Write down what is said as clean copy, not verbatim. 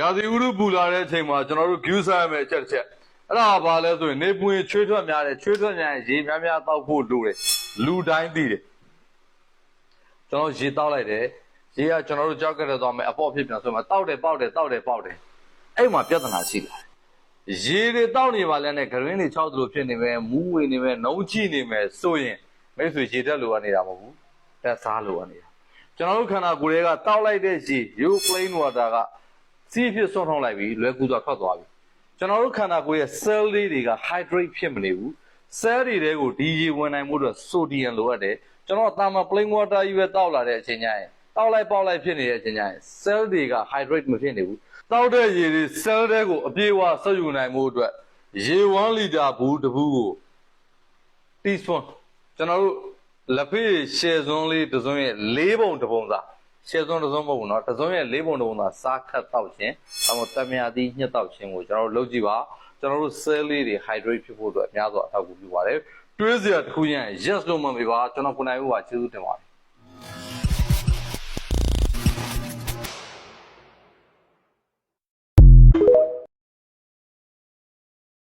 ရာသီဥတုပူလာတဲ့အချိန်မှာကျွန်တော်တို့ဂူးစားရမယ့်အချက်တစ်ချက်အဲ့ဒါဘာလဲဆိုရင်နေပွင့်ချွေးထွက်များတယ်ချွေးထွက်များရင်ရေများများတောက်ဖို့လိုတယ်လူတိုင်းသိတယ်ကျွန်တော်ရေတောက်လိုက်တယ်ရေကကျွန်တော်တို့ကြောက်ကရသွားမယ်အပေါ့ဖြစ်ပြန်ဆိုမှတောက်တယ်ပေါက်တယ်အဲ့မှာပြဿနာရှိလာရေတွေတောက်နေပါလဲနဲ့ဂရင်းတွေ၆သလိုဖြစ်နေမယ်မူးဝင်နေမယ်နှုံးချိနေမယ်ဆိုရင်မိတ်ဆွေရေတက်လိုရနေတာမဟုတ်ဘူးတက်စားလိုရနေတာကျွန်တော်တို့ခန္ဓာကိုယ်တွေကတောက်လိုက်တဲ့ရေ plain water ကစီးဖြစ်ဆွန့်ထုတ်လိုက်ပြီးလွယ်ကူစွာထွက်သွားပြီကျွန်တော်တို့ခန္ဓာကိုယ်ရဲ့ cell လေးတွေက hydrate ဖြစ်မနေဘူး cell တွေကိုဒီရေဝင်နိုင်မှုအတွက် sodium လိုအပ်တယ်ကျွန်တော်တာမ plain water ကြီးပဲတောက်လာတဲ့အချိန်ကျရင်တောက်လိုက်ပေါက်လိုက်ဖြစ်နေတဲ့အချိန်ကျရင် cell တွေက hydrate မဖြစ်နေဘူးတောက်တဲ့ရေတွေ cell တွေကိုအပြည့်အဝဆက်ယူနိုင်မှုအတွက်ရေ1လီတာဘူးတဘူးကို teaspoon ကျွန်တော်တို့လက်ဖေးရှယ်စွန်းလေးတစ်စွန်းရဲ့၄ပုံတစ်ပုံသာရှယ်စွန်းတစ်စွန်းမဟုတ်ဘူးเนาะတစ်စွန်းရဲ့၄ပုံတစ်ပုံသာစားခတ်တောက်ခြင်းဒါမှမဟုတ်တမယာသီးညှက်တောက်ခြင်းကိုကျွန်တော်တို့လုပ်ကြည့်ပါကျွန်တော်တို့ cell လေးတွေ hydrate ဖြစ်ဖို့အတွက်အများစွာအထောက်အကူပြုပါတယ်တွေးစရာတစ်ခုရင် yes လို့မှမပြပါကျွန်တော်ကိုနိုင်ဦးပါကျေးဇူးတင်ပါတယ်